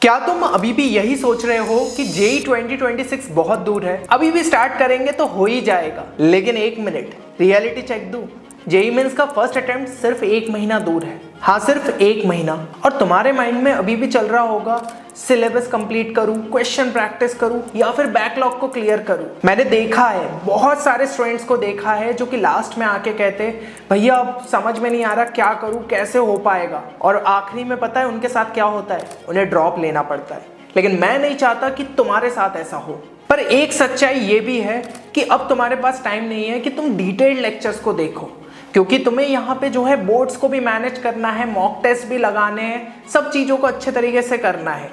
क्या तुम अभी भी यही सोच रहे हो कि जेई 2026 बहुत दूर है, अभी भी स्टार्ट करेंगे तो हो ही जाएगा? लेकिन एक मिनट, रियलिटी चेक दूं। जेई मेंस का फर्स्ट अटेम्प्ट सिर्फ 1 महीना दूर है। हाँ, सिर्फ 1 महीना। और तुम्हारे माइंड में अभी भी चल रहा होगा सिलेबस कंप्लीट करूं, क्वेश्चन प्रैक्टिस करूं या फिर बैकलॉग को क्लियर करूं। मैंने देखा है, बहुत सारे स्टूडेंट्स को देखा है जो कि लास्ट में आके कहते भैया अब समझ में नहीं आ रहा क्या करूं, कैसे हो पाएगा। और आखिरी में पता है उनके साथ क्या होता है? उन्हें ड्रॉप लेना पड़ता है। लेकिन मैं नहीं चाहता कि तुम्हारे साथ ऐसा हो। पर एक सच्चाई ये भी है कि अब तुम्हारे पास टाइम नहीं है कि तुम डिटेल्ड लेक्चर्स को देखो, क्योंकि तुम्हें यहाँ पे जो है बोर्ड्स को भी मैनेज करना है, मॉक टेस्ट भी लगाने हैं, सब चीज़ों को अच्छे तरीके से करना है।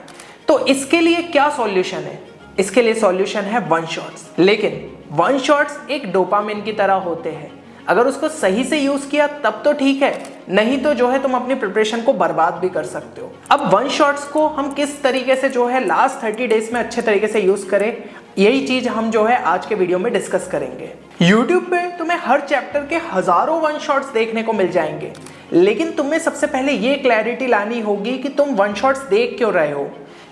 तो इसके लिए क्या सॉल्यूशन है? इसके लिए सॉल्यूशन है वन शॉट्स। लेकिन वन शॉट्स एक डोपामिन की तरह होते हैं। अगर उसको सही से यूज़ किया तब तो ठीक है, नहीं तो जो है तुम अपनी प्रिपरेशन को बर्बाद भी कर सकते हो। अब वन शॉट्स को हम किस तरीके से जो है लास्ट 30 डेज में अच्छे तरीके से यूज़ करें, यही चीज़ हम जो है आज के वीडियो में डिस्कस करेंगे। YouTube पे तुम्हें हर चैप्टर के हज़ारों वन शॉट्स देखने को मिल जाएंगे, लेकिन तुम्हें सबसे पहले ये क्लैरिटी लानी होगी कि तुम वन शॉट्स देख क्यों रहे हो।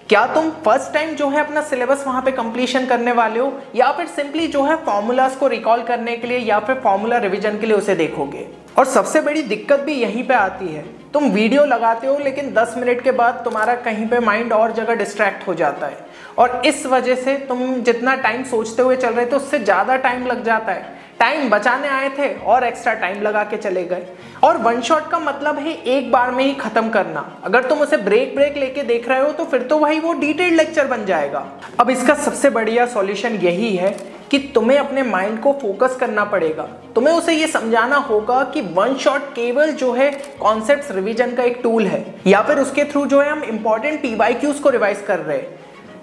क्या तुम फर्स्ट टाइम जो है अपना सिलेबस वहाँ पे कंप्लीशन करने वाले हो, या फिर सिंपली जो है फॉर्मूलाज को रिकॉल करने के लिए या फिर फॉर्मूला रिवीजन के लिए उसे देखोगे? और सबसे बड़ी दिक्कत भी यहीं पे आती है, तुम वीडियो लगाते हो लेकिन 10 मिनट के बाद तुम्हारा कहीं पे माइंड और जगह डिस्ट्रैक्ट हो जाता है, और इस वजह से तुम जितना टाइम सोचते हुए चल रहे थे उससे ज़्यादा टाइम लग जाता है। टाइम बचाने आए थे और एक्स्ट्रा टाइम लगा के चले गए। और वन शॉट का मतलब है एक बार में ही खत्म करना। अगर तुम उसे ब्रेक लेके देख रहे हो तो फिर तो वही वो डिटेल्ड लेक्चर बन जाएगा। अब इसका सबसे बढ़िया सॉल्यूशन यही है कि तुम्हें अपने माइंड को फोकस करना पड़ेगा। तुम्हें उसे ये समझाना होगा कि वन शॉट केवल जो है कॉन्सेप्ट्स रिवीजन का एक टूल है, या फिर उसके थ्रू जो है हम इंपॉर्टेंट PYQs को रिवाइज कर रहे हैं।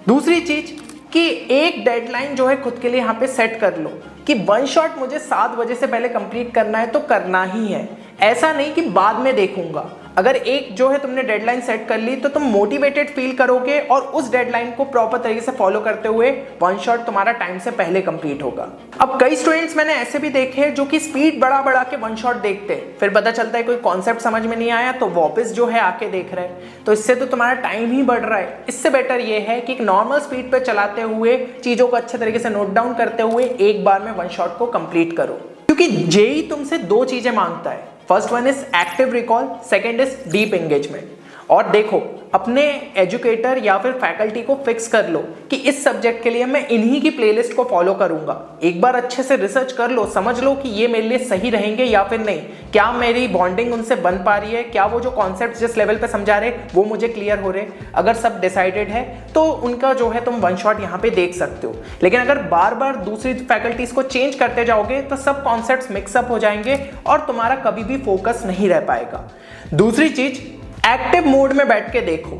दूसरी चीज कि एक डेडलाइन जो है खुद के लिए यहाँ पे सेट कर लो कि वन शॉट मुझे 7 बजे से पहले कंप्लीट करना है तो करना ही है। ऐसा नहीं कि बाद में देखूंगा। अगर एक जो है तुमने डेडलाइन सेट कर ली तो तुम मोटिवेटेड फील करोगे और उस डेडलाइन को प्रॉपर तरीके से फॉलो करते हुए वन शॉट तुम्हारा टाइम से पहले कंप्लीट होगा। अब कई स्टूडेंट्स मैंने ऐसे भी देखे हैं जो कि स्पीड बढ़ा के वन शॉट देखते हैं, फिर पता चलता है कोई कॉन्सेप्ट समझ में नहीं आया तो वापस जो है आके देख रहे हैं। तो इससे तो तुम्हारा टाइम ही बढ़ रहा है। इससे बेटर ये है कि एक नॉर्मल स्पीड पर चलाते हुए चीज़ों को अच्छे तरीके से नोट डाउन करते हुए एक बार में वन शॉट को कंप्लीट करो, क्योंकि जेई तुमसे 2 चीज़ें मांगता है। First one is active recall, second is deep engagement. और देखो, अपने एजुकेटर या फिर फैकल्टी को फिक्स कर लो कि इस सब्जेक्ट के लिए मैं इन्हीं की प्लेलिस्ट को फॉलो करूंगा। एक बार अच्छे से रिसर्च कर लो, समझ लो कि ये मेरे लिए सही रहेंगे या फिर नहीं। क्या मेरी बॉन्डिंग उनसे बन पा रही है? क्या वो जो कॉन्सेप्ट जिस लेवल पे समझा रहे वो मुझे क्लियर हो रहे? अगर सब डिसाइडेड है तो उनका जो है तुम वन शॉट यहाँ पे देख सकते हो। लेकिन अगर बार बार दूसरी फैकल्टीज को चेंज करते जाओगे तो सब कॉन्सेप्ट मिक्सअप हो जाएंगे और तुम्हारा कभी भी फोकस नहीं रह पाएगा। दूसरी चीज, एक्टिव मोड में बैठ के देखो।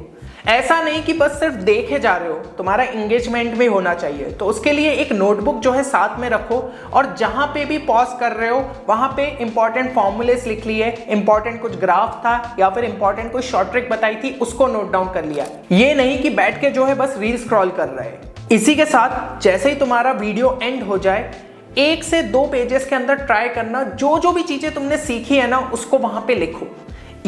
ऐसा नहीं कि बस सिर्फ देखे जा रहे हो, तुम्हारा एंगेजमेंट भी होना चाहिए। तो उसके लिए एक नोटबुक जो है साथ में रखो, और जहां पे भी पॉज कर रहे हो वहां पे इंपॉर्टेंट फॉर्मूलेस लिख लिए, इंपॉर्टेंट कुछ ग्राफ था या फिर इंपॉर्टेंट कोई शॉर्ट ट्रिक बताई थी उसको नोट डाउन कर लिया। ये नहीं कि बैठ के जो है बस रील स्क्रॉल कर रहे हैं। इसी के साथ जैसे ही तुम्हारा वीडियो एंड हो जाए, 1 से 2 पेजेस के अंदर ट्राई करना जो भी चीजें तुमने सीखी है ना उसको वहां पे लिखो।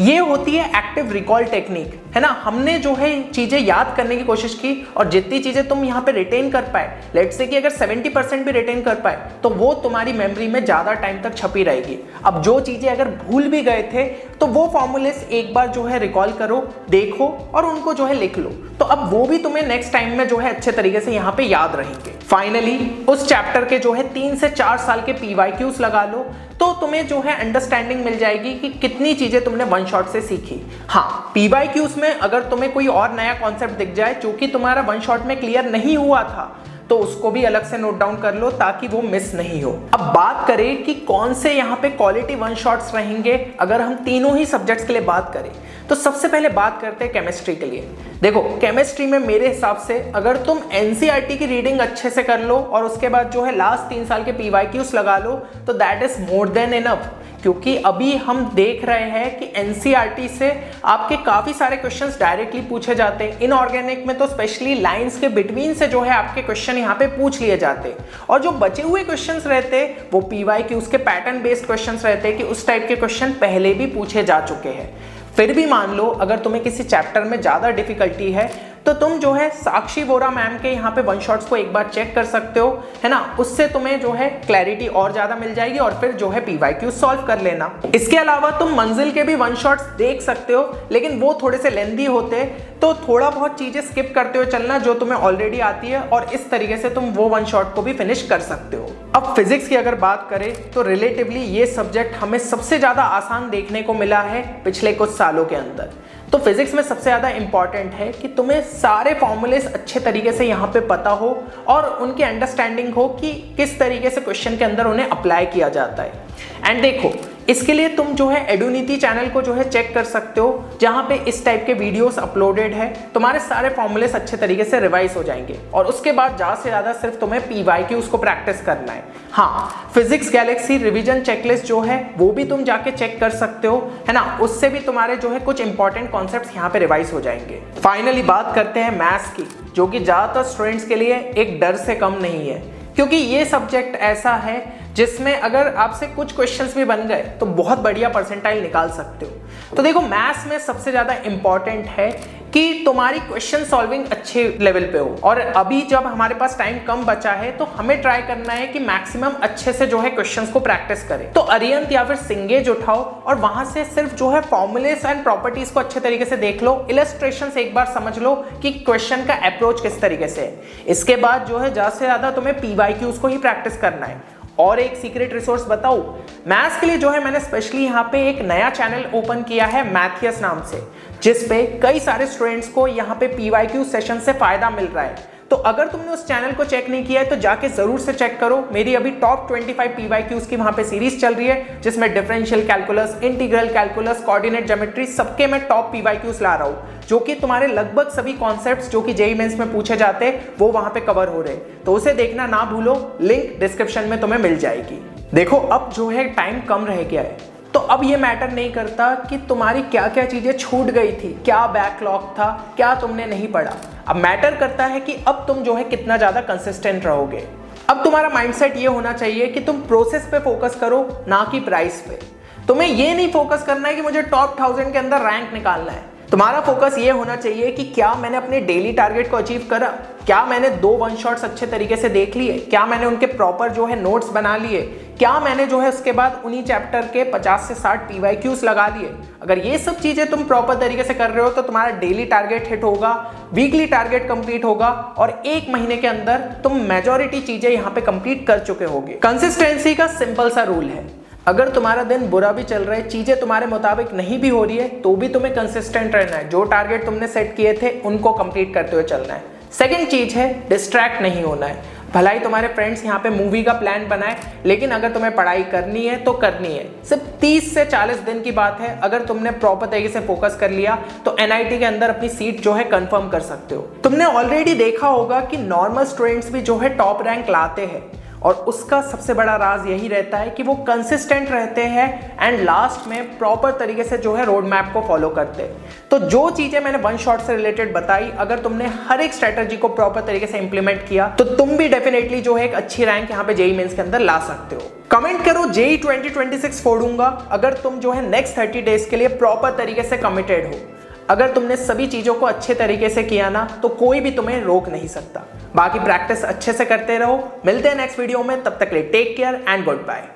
ये होती है एक्टिव रिकॉल टेक्निक, है ना। हमने जो है चीजें याद करने की कोशिश की और जितनी चीजें तुम यहाँ पे रिटेन कर पाए, लेट्स से कि अगर 70% भी रिटेन कर पाए तो वो तुम्हारी मेमोरी में ज्यादा टाइम तक छपी रहेगी। अब जो चीजें अगर भूल भी गए थे तो वो फॉर्मूलेस एक बार जो है रिकॉल करो, देखो और उनको जो है लिख लो, तो अब वो भी तुम्हें नेक्स्ट टाइम में जो है अच्छे तरीके से यहाँ पे याद रहेंगे। फाइनली उस चैप्टर के जो है 3 से 4 साल के PYQs लगा लो, तो तुम्हें जो है अंडरस्टैंडिंग मिल जाएगी कि कितनी चीजें तुमने वन शॉट से सीखी। हाँ, PYQs में अगर तुम्हें कोई और नया कॉन्सेप्ट दिख जाए जो कि तुम्हारा वन शॉट में क्लियर नहीं हुआ था तो उसको भी अलग से नोट डाउन कर लो ताकि वो मिस नहीं हो। अब बात करें कि कौन से यहाँ पे क्वालिटी वन शॉट्स रहेंगे। अगर हम तीनों ही सब्जेक्ट्स के लिए बात करें तो सबसे पहले बात करते हैं केमिस्ट्री के लिए। देखो, केमिस्ट्री में मेरे हिसाब से अगर तुम NCERT की रीडिंग अच्छे से कर लो और उसके बाद जो है लास्ट 3 साल के PYQs लगा लो तो that is more than enough. क्योंकि अभी हम देख रहे हैं कि NCERT से आपके काफ़ी सारे क्वेश्चंस डायरेक्टली पूछे जाते हैं। इनऑर्गेनिक में तो स्पेशली लाइंस के बिटवीन से जो है आपके क्वेश्चन यहाँ पे पूछ लिए जाते, और जो बचे हुए क्वेश्चंस रहते वो PYQs के पैटर्न बेस्ड क्वेश्चंस रहते कि उस टाइप के क्वेश्चन पहले भी पूछे जा चुके हैं। फिर भी मान लो अगर तुम्हें किसी चैप्टर में ज़्यादा डिफिकल्टी है तो तुम जो है साक्षी वोरा मैम के यहाँ पे वन शॉट्स को एक बार चेक कर सकते हो, है ना। उससे तुम्हें जो है क्लैरिटी और ज्यादा मिल जाएगी और फिर जो है PYQ सॉल्व कर लेना। इसके अलावा तुम मंजिल के भी वन शॉट्स देख सकते हो, लेकिन वो थोड़े से लेंथी होते, तो थोड़ा बहुत चीजें स्किप करते हुए चलना जो तुम्हें ऑलरेडी आती है, और इस तरीके से तुम वो वन शॉट को भी फिनिश कर सकते हो। अब फिजिक्स की अगर बात करें तो रिलेटिवली ये सब्जेक्ट हमें सबसे ज्यादा आसान देखने को मिला है पिछले कुछ सालों के अंदर। तो फिजिक्स में सबसे ज़्यादा इंपॉर्टेंट है कि तुम्हें सारे फॉर्मूलेस अच्छे तरीके से यहाँ पे पता हो और उनकी अंडरस्टैंडिंग हो कि किस तरीके से क्वेश्चन के अंदर उन्हें अप्लाई किया जाता है। एंड देखो, इसके लिए तुम जो है एडुनीति चैनल को जो है चेक कर सकते हो, जहाँ पे इस टाइप के वीडियोस अपलोडेड है। तुम्हारे सारे फॉर्मूलेस अच्छे तरीके से रिवाइज हो जाएंगे और उसके बाद ज़्यादा से ज़्यादा सिर्फ तुम्हें PYQ उसको प्रैक्टिस करना है। हाँ, फिजिक्स गैलेक्सी रिवीजन चेकलिस्ट जो है वो भी तुम जाके चेक कर सकते हो, है ना। उससे भी तुम्हारे जो है कुछ इंपॉर्टेंट कॉन्सेप्ट्स यहाँ पे रिवाइज हो जाएंगे। फाइनली बात करते हैं मैथ्स की, जो कि ज़्यादातर स्टूडेंट्स के लिए एक डर से कम नहीं है, क्योंकि ये सब्जेक्ट ऐसा है जिसमें अगर आपसे कुछ क्वेश्चंस भी बन गए तो बहुत बढ़िया परसेंटाइल निकाल सकते हो। तो देखो, मैथ्स में सबसे ज़्यादा इंपॉर्टेंट है कि तुम्हारी क्वेश्चन सॉल्विंग अच्छे लेवल पे हो, और अभी जब हमारे पास टाइम कम बचा है तो हमें ट्राई करना है कि मैक्सिमम अच्छे से जो है क्वेश्चंस को प्रैक्टिस करें। तो अरिहंत या फिर सिंगेज उठाओ और वहां से सिर्फ जो है फॉर्मूलेस एंड प्रॉपर्टीज को अच्छे तरीके से देख लो, इलस्ट्रेशन एक बार समझ लो कि क्वेश्चन का अप्रोच किस तरीके से है। इसके बाद जो है ज़्यादा से ज़्यादा तुम्हें PYQs को ही प्रैक्टिस करना है। और एक सीक्रेट रिसोर्स बताऊं, मैथ्स के लिए जो है मैंने स्पेशली यहाँ पे एक नया चैनल ओपन किया है मैथियस नाम से, जिस पे कई सारे स्टूडेंट्स को यहाँ पे PYQ सेशन से फायदा मिल रहा है। तो अगर तुमने उस चैनल को चेक नहीं किया है तो जाके जरूर से चेक करो। मेरी अभी टॉप 25 PYQs की वहां पे सीरीज चल रही है, जिसमें differential calculus, integral calculus, coordinate geometry, सबके मैं टॉप PYQs ला रहा हूँ, जो कि तुम्हारे लगभग सभी कॉन्सेप्ट्स जो कि JEE मेंस में पूछे जाते हैं वो वहां पे कवर हो रहे। तो उसे देखना ना भूलो, लिंक डिस्क्रिप्शन में तुम्हें मिल जाएगी। देखो, अब जो है टाइम कम रह गया है, तो अब ये मैटर नहीं करता कि तुम्हारी क्या क्या चीजें छूट गई थी, क्या बैकलॉग था, क्या तुमने नहीं पढ़ा। अब मैटर करता है कि अब तुम जो है कितना ज्यादा कंसिस्टेंट रहोगे। अब तुम्हारा माइंडसेट ये होना चाहिए कि तुम प्रोसेस पे फोकस करो, ना कि प्राइस पे। तुम्हें ये नहीं फोकस करना है कि मुझे टॉप 1000 के अंदर रैंक निकालना है। तुम्हारा फोकस ये होना चाहिए कि क्या मैंने अपने डेली टारगेट को अचीव करा, क्या मैंने 2 वन शॉट्स अच्छे तरीके से देख लिए, क्या मैंने उनके प्रॉपर जो है नोट्स बना लिए, क्या मैंने जो है उसके बाद उन्हीं चैप्टर के 50 से 60 PYQs लगा लिए। अगर ये सब चीजें तुम प्रॉपर तरीके से कर रहे हो तो तुम्हारा डेली टारगेट हिट होगा, वीकली टारगेट कंप्लीट होगा, और 1 महीने के अंदर तुम मेजॉरिटी चीजें यहाँ पे कंप्लीट कर चुके होगे। कंसिस्टेंसी का सिंपल सा रूल है, अगर तुम्हारा दिन बुरा भी चल रहा है, चीजें तुम्हारे मुताबिक नहीं भी हो रही है, तो भी तुम्हें कंसिस्टेंट रहना है। जो टारगेट तुमने सेट किए थे उनको कंप्लीट करते हुए चलना है। सेकंड चीज है, डिस्ट्रैक्ट नहीं होना है। भला ही तुम्हारे फ्रेंड्स यहाँ पे मूवी का प्लान बनाए, लेकिन अगर तुम्हें पढ़ाई करनी है तो करनी है। सिर्फ 30 से 40 दिन की बात है, अगर तुमने प्रॉपर तरीके से फोकस कर लिया तो NIT के अंदर अपनी सीट जो है कंफर्म कर सकते हो। तुमने ऑलरेडी देखा होगा कि नॉर्मल स्टूडेंट्स भी जो है टॉप रैंक लाते हैं, और उसका सबसे बड़ा राज यही रहता है कि वो कंसिस्टेंट रहते हैं एंड लास्ट में प्रॉपर तरीके से जो है रोड मैप को फॉलो करते हैं। तो जो चीजें मैंने वन शॉट से रिलेटेड बताई, अगर तुमने हर एक स्ट्रेटजी को प्रॉपर तरीके से इंप्लीमेंट किया तो तुम भी डेफिनेटली जो है एक अच्छी रैंक यहाँ पे JEE मेंस के अंदर ला सकते हो। कमेंट करो, JEE 2026 फोड़ूंगा अगर तुम जो है नेक्स्ट 30 डेज के लिए प्रॉपर तरीके से कमिटेड हो। अगर तुमने सभी चीजों को अच्छे तरीके से किया ना, तो कोई भी तुम्हें रोक नहीं सकता। बाकी प्रैक्टिस अच्छे से करते रहो। मिलते हैं नेक्स्ट वीडियो में, तब तक के लिए take care and good bye.